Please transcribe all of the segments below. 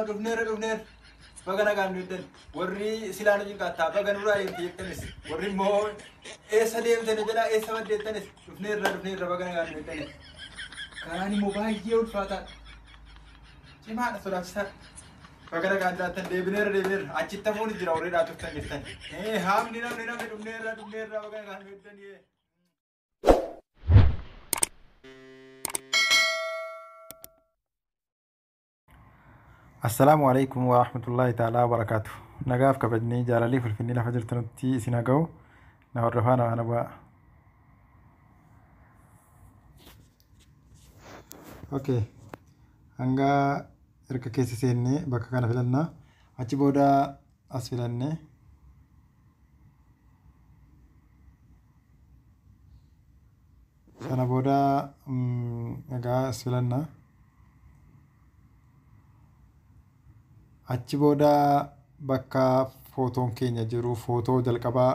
Dufneer. Bagana kan nudan. Warri silana jin kata bagan ura yang tenis. Warri mo deem tenis jala mad tenis. Dufneer bagana kan nudan. Karani mobile ye ulfata. Cuma sudah start. Bagana kan datang Deebine. Acita mo ni jira warri ratu tenis. Ham ni Dufneer bagana kan nudan ye. السلام عليكم ورحمة الله تعالى وبركاته. نقاف كبدني جالالي في الفني لفجر تنتي سيناقو نورفانا أنا بقى. أوكي. هنگا إركا كيسي سيني بكا كان فلنا. أجي بودا أسفلني. أنا بودا نقا أسفلنا. achi booda bakka footoon keenya jiru footoo jalqabaa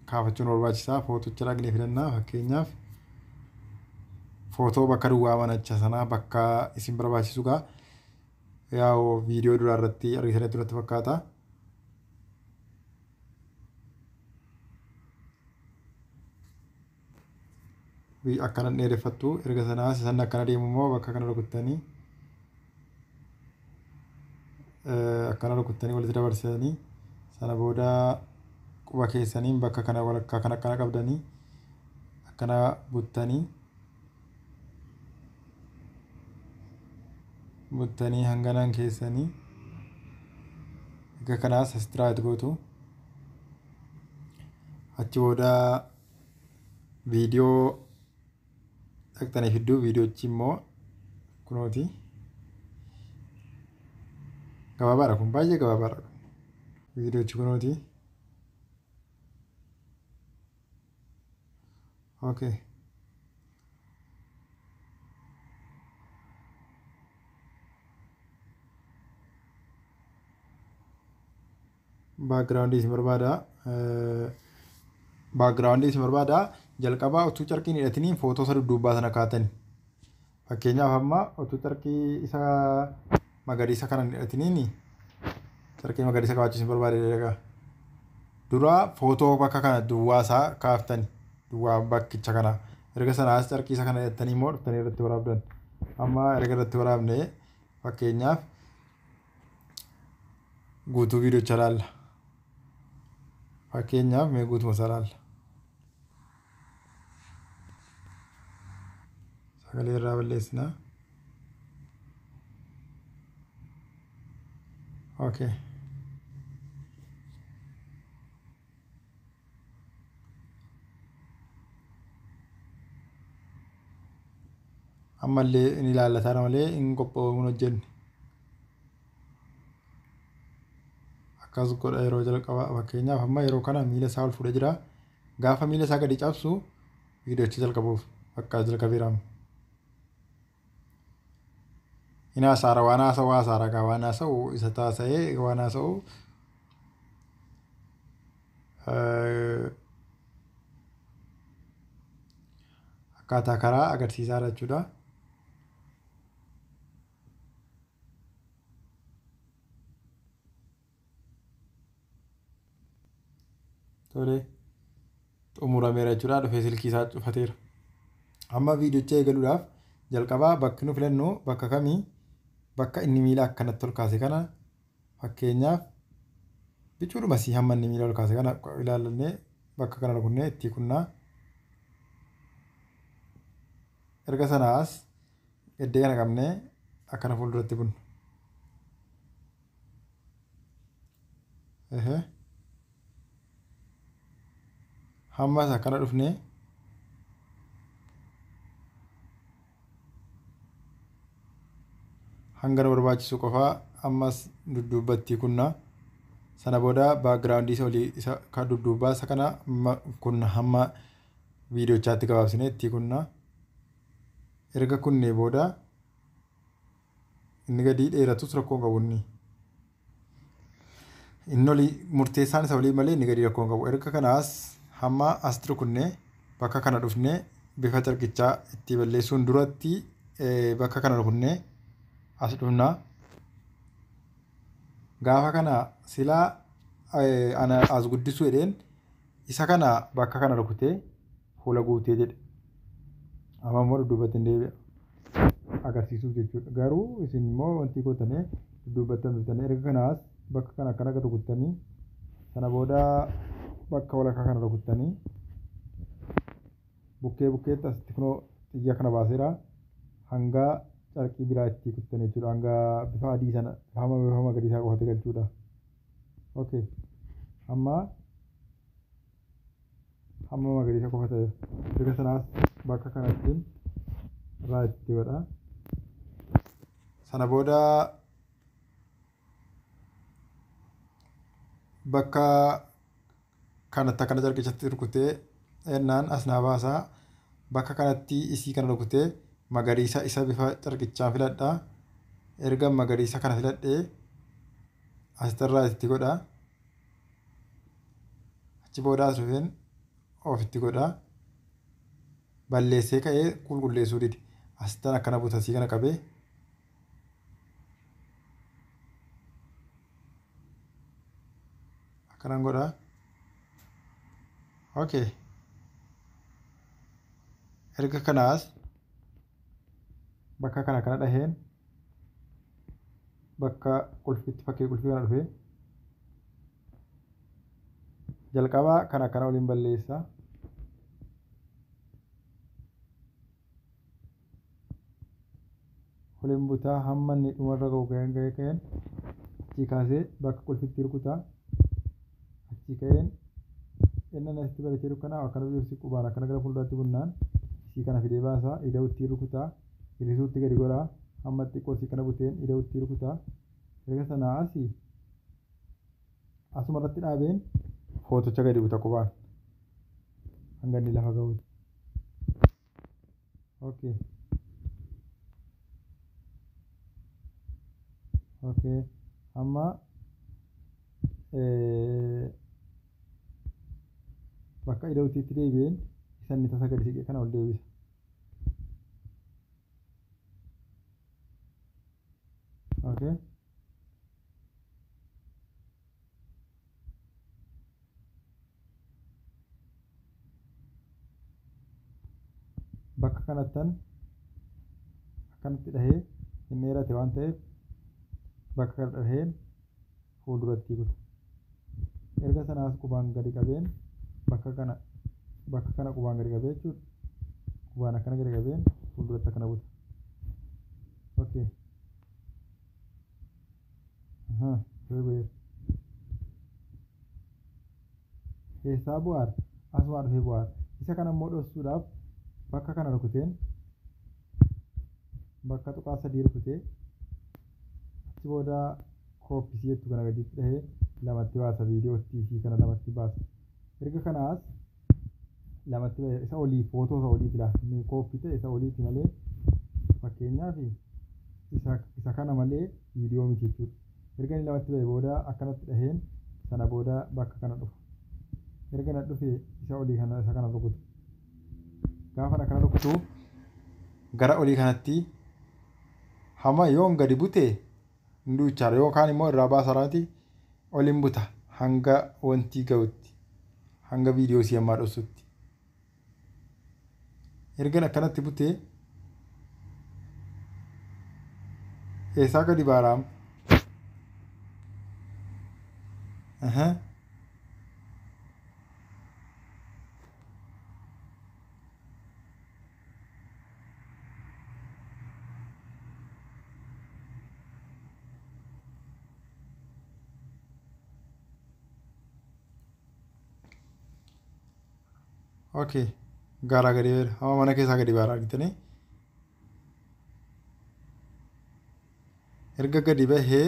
kaafachuun barbaachisaa. Footicha dhaqnee filannaa. Fakkeenyaaf footoo bakka duwwaa manacha sanaa bakka isin barbaachisu gaa yaa'u viidiyoo duraa irratti argitan irratti fakkaata. Akkanan dheereffattu erga sanaa san akkana deemu immoo bakka kana rukuttanii akkana rukuttanii walitti dabarsanii sana booda quba keessaniin bakka kana walakkaa kana akkana qabdanii akkana buttanii hanganaan keessanii egaa kanaas asitiraat gootu. Achi booda viidiyoo dhaqxanii fidduu. Viidiyoochi immoo kunooti gabaabaadha kun baay'ee gabaabaadha. Viidiyoochi kunooti. Okay. Background isin barbaada. Jalqabaa utuu carqiin hidhatanii footoo isa dudduubaa sana kaatani. Fakkeenyaaf amma utuu carqii isa magariisa kanan hidhatiniini carqii magariisa qabaachuu isin barbaade dura footoo bakka kana duwwaasaa kaaftani. Duwwaa bakkicha kana erga sanaas carqii isa kana hidhatanii immoo dhuftanii irratti waraabdan. Amma erga irratti waraabne fakkeenyaaf guutuu viidiyoocha ilaalla. Fakkeenyaaf mee guutuma isaa ilaalla. Sagalee irraa balleessinaa. Okay. Ammallee inni ilaallataadha malee inni qophaa'uun hojjenne. Akkas godha yeroo jalqabaa. Fakkeenyaaf amma yeroo kana miila isaa ol fuudhee jira. Gaafa miila isaa gadi cabsu viidiyoochi jalqabuuf bakka jalqabeeramu. Inni haasaara waan haasa'u waan haasa'u isa taasa'ee waan haasa'u akkaataa karaa agarsiisaadha jechuudha. Tole xumurameera jechuudha. Dhufee silkii isaa cufateera. Amma viidiyoocha eegaluudhaaf jalqabaa bakki nu filannu bakka kamii? Bakka inni miila akkanatti ol kaase kana fakkeenyaaf bicuudhuma si hamma inni miila ol kaase kana ilaalannee bakka kana rukunnee itti kunnaa. Erga sanaas eddee kana qabnee akkana fuulduratti bunnu. Hammas akkana dhufnee hanga nu barbaachisu qofaa ammas dudduubatti kunna. Sana booda background isa olii isa kan dudduubaa isa kana kunna hamma viidiyoochaatti gabaabsine itti kunna. Erga kunnee booda inni gadi dheeratus rakkoon qabu inni. Inni olii murteessaan isa olii malee inni gadi rakkoon qabu. Erga kanaas hamma asitti kunnee bakka kana dhufnee bifa carqichaa itti balleessuun duratti bakka kana rukunnee as dhufna. Gaafa kana silaa ana as guddisuu jedheen isa kana bakka kana rukutee fuula guutee jedhe. Amma immoo dudduubatti hin deebi'a. Agarsiisuuf jechuudha. Garuu isin immoo wanti gootanii dudduubatti hambiftan erga kanaas bakka kana akkana rukuttanii sana booda bakka walakkaa kana rukuttanii bukkeetti asitti kunoo xiyya kana baaseera hanga carqii biraa itti kuttanii jechuudha. Hanga bifa adii sana bifa magariisaa qofatti galchuudha. Okay. Amma magariisa qofa ta'e erga sanaas bakka kanatti irraa itti godha. Sana booda bakka kanatti akkana carqichatti rukutee ennaan as naa baasaa bakka kanatti isii kana rukutee magariisa isa bifa carqichaan filadha. Erga magariisa kana filadhee asirraa itti godha. Achi booda as dhufeen ofitti godha. Balleessee ka'ee qulqulleessuu didi. Asittan akkana butasii kana qabee akkanan godha. Okay. Erga kanaas bakka kana dhaheen bakka qulfitti fakkii qulfii kana dhufee jalqabaa kana waliin balleessa. Waliin butaa hamma inni dhumarra ga'u ka'een achii kaasee bakka qulfitti rukutaa achii ka'een inni asitti bareechee dukkanaa akkana biyyooti qubaan akkana gara fuulduraatti bunnaan isii kana fidee baasaa ida'utti rukutaa hir'isuutti gadi godhaa hamma xiqqoo isii kana buteen ida'utti rukutaa erga sanaa asii asuma irratti dhaabeen footocha gadi buta qubaan hanga inni lafa ga'uuti. Okay. Okay. Amma bakka ida'utiitti deebi'een isa inni tasa gadi siqee kana ol deebisa. Okay. Bakka kanattan akkanatti dhahee hin dheerate waan ta'eef bakka kana dhaheen fuulduratti kuta. Erga sanaas qubaan gadi qabeen bakka kana qubaan gadi qabee jechuudha. Qubaan akkana gadi qabeen fuulduratti akkana buta. Okay. Keessaa bu'aar asumaa dhufee bu'aar isa kana immoo dhoksuudhaaf bakka kana rukuteen bakka tuqaa sadii rukutee achi booda kooppisii jettu kana gaditti dhahee lamatti baasa viidiyootti isii kana lamatti baasa. Erga kanaas lamatti isa olii footoo isa olii fila kooppii ta'e isa oliiti malee fakkeenyaaf isa kana malee viidiyoo miti jechuudha. Erga inni lamatti ba'e booda akkanatti dhaheen sana booda bakka kana dhufa. Erga na dhufe isa olii kana isa kana rukutu. Gaafa akkana rukutu gara olii kanatti hamma yoon gadi bute hin duuchaara yookaan immoo irraa baasaraati oliin buta hanga wanti ga'utti hanga viidiyoo si ammaa dhoksutti. Erga akkanatti bute eessaa gadi baaraam. Okay. Gaaraa gadi beera hamma mana keessaa gadi baaraa argitanii erga gadi bahee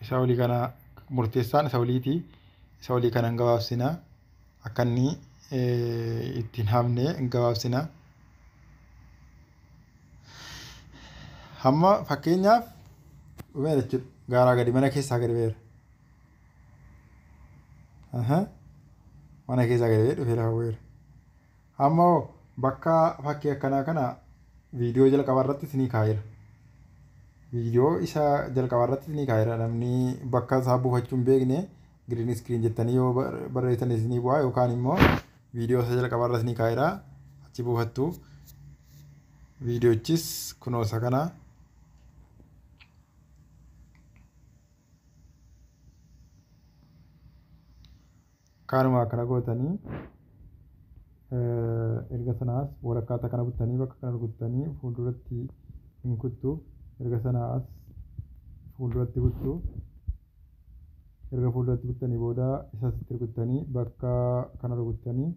isa olii kana murteessaan isa oliiti. Isa olii kana hin gabaabsinaa akka inni ittiin hafnee hin gabaabsinaa. Hamma fakkeenyaaf dhumeera jechuudha. Gaaraa gadi mana keessaa gadi beera. Mana keessaa gadi ba'ee dhufee lafa bu'eera. Amma bakka fakkii akkanaa kana viidiyoo jalqabaa irratti isinii kaa'eera. Viidiyoo isa jalqabaa irratti isinii kaa'eera. Namni bakka isaa buufachuu hin beekne giriin iskiriin jettanii yoo barreessan isinii bu'aa yookaan immoo viidiyoo isa jalqabaa irratti isinii kaa'eera. Achi buufattu. Viidiyoochis kunoo isa kana. Kaanuma akkana gootanii erga sanaas walakkaata kana buttanii bakka kana rukuttanii fuulduratti hin kuttu. Erga sanaas fuulduratti kuttu. Erga fuulduratti kuttanii booda isa asitti rukuttanii bakka kana rukuttanii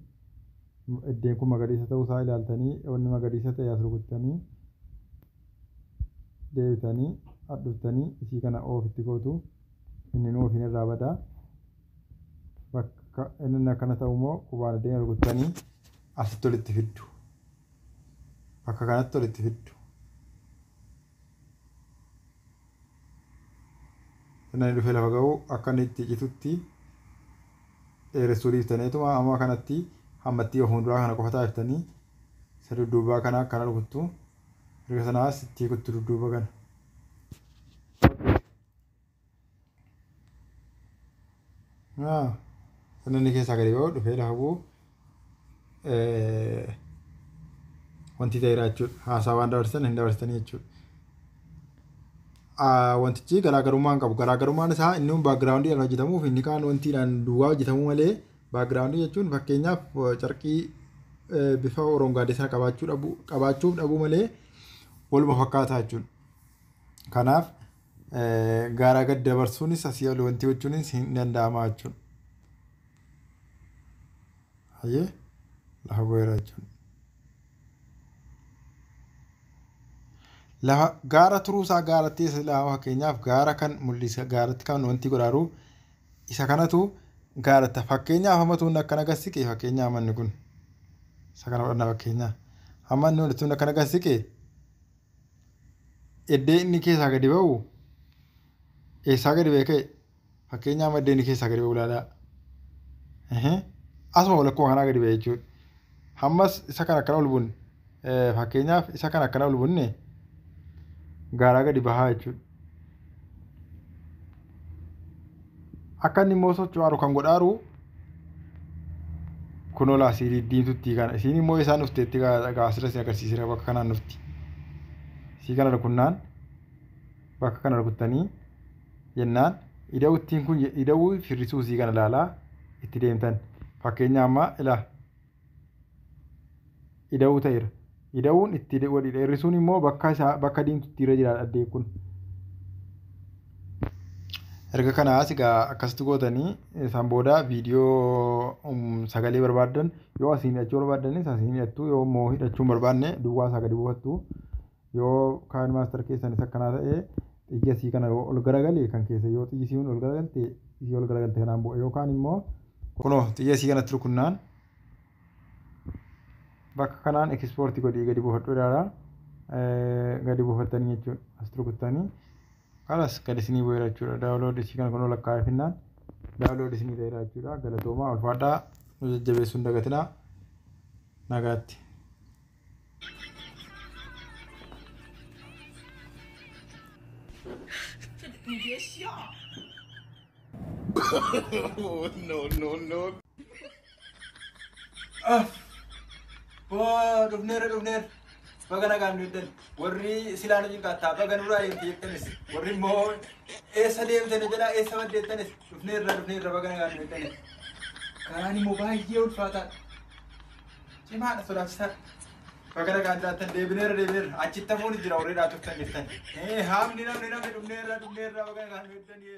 iddeen kun magariisa ta'uu isaa ilaaltanii wanni magariisa ta'e as rukuttanii deebitanii hadhuftanii isii kana ofitti gootu. Inni ofiin irraa badaa. Bakka inni akkana ta'u immoo qubaan addeen rukuttanii asitti walitti fiddu. Bakka kanatti walitti fiddu. Inni dhufee lafa ga'u akka inni itti citutti dheeressuu dhiiftaniituma amma kanatti hammattii fuulduraa kana qofa taa'iftanii isa dudduubaa kana akkana rukuttu. Erga sanaas itti kuttu dudduuba kana. Inni keessaa gadi ba'u dhufee lafa bu'u wanti ta'eera jechuudha. Haasaa waan dabarsan hin dabarsitanii jechuudha. Wantichi garaagarummaa hin qabu. Garaagarummaan isaa inni baagiraawundiidhaan hojjetamuuf inni kaan wantiidhaan duwwaa hojjetamuu malee baagiraawundii jechuun fakkeenyaaf carqii bifa orongaadee sana qabaachuuf dhabuu malee waluma fakkaataa jechuudha. Kanaaf gaaraa gad dabarsuunis asii ol wanti gochuunis hin danda'ama jechuudha. Hayyee lafa bu'eera jechuudha. Lafa gaara turuusaa gaaratti lafa fakkeenyaaf gaara kan mul'isa gaaratti kan wanti godhaaru isa kanatu gaaratta fakkeenyaaf hammatuun akkana gassiqe fakkeenyaaf manni kun isa kana godhanna fakkeenyaaf hammanni walittuun akkana gassiqe eddee inni keessaa gadi ba'u eessaa gadi ba'e ka'e fakkeenyaaf maddee inni keessaa gadi ba'u ilaalaa. Asuma walakkuma kanaa gadi ba'e jechuudha. Hammas isa kana akkana ol bunne fakkeenyaaf isa kana akkana ol bunne gaaraa gadi bahaa jechuudha. Akka inni immoo socho'aaru kan godhaaru kunoo laasii diimtutti kana isiin immoo isaan dhufteetti gaasira isin agarsiisira bakka kanaan dhufti. Isii kana rukunnaan bakka kana rukuttanii jennaan ida'uuttiin kun ida'uu firrisuu isii kana ilaalaa itti deemtan. Fakkeenya amma ilaa ida'uu ta'eera. Ida'uun itti dheerisuun immoo bakka diimtutti irra jira addee kun. Erga kanaas egaa akkasitti gootanii isaan booda viidiyoo sagalee barbaadan yoo asiin hidhachuu barbaadanis asiin hidhattu yoo immoo hidhachuu hin barbaanne duwwaa isaa gadi buufattu. Yoo kaan maastar keessanis akkanaa ta'e xiyya asii kana ol garagalee kan keessa yoo xiyyi isii ol garagalte isii ol garagalte kanaan bu'a yookaan immoo kunoo xiyya asii kanatti rukunnaan bakka kanaan ekspoortii godhii gadi buufadhu ilaala. Gadi buufattanii jechuudha. As rukuttanii kanas gadi isinii bu'eera jechuudha. Daawuloodii isii kana kunoo lakkaa'eefinnaan daawuloodii isinii ta'eera jechuudha. Galatoomaa ulfaadhaa nu jajjabeessuu hin dagatinaa. Nagaatti. Dufneer bagana gaamnu jedhan warri silaan hojiin kaattaa bagan duraa deemte jettanis warri immoo eessa deemtani jedhaa eessa maddeettanis dhufneerra bagana gaamnu jedhani karaan immoo baay'ee ulfaataadha cimaadha sodaachisaadha bagana gaamnu jiraattan deebineerra achitti hafuun jira warri dhaatuftan jettan haamni namni dhufneerra bagana gaamnu jedhani.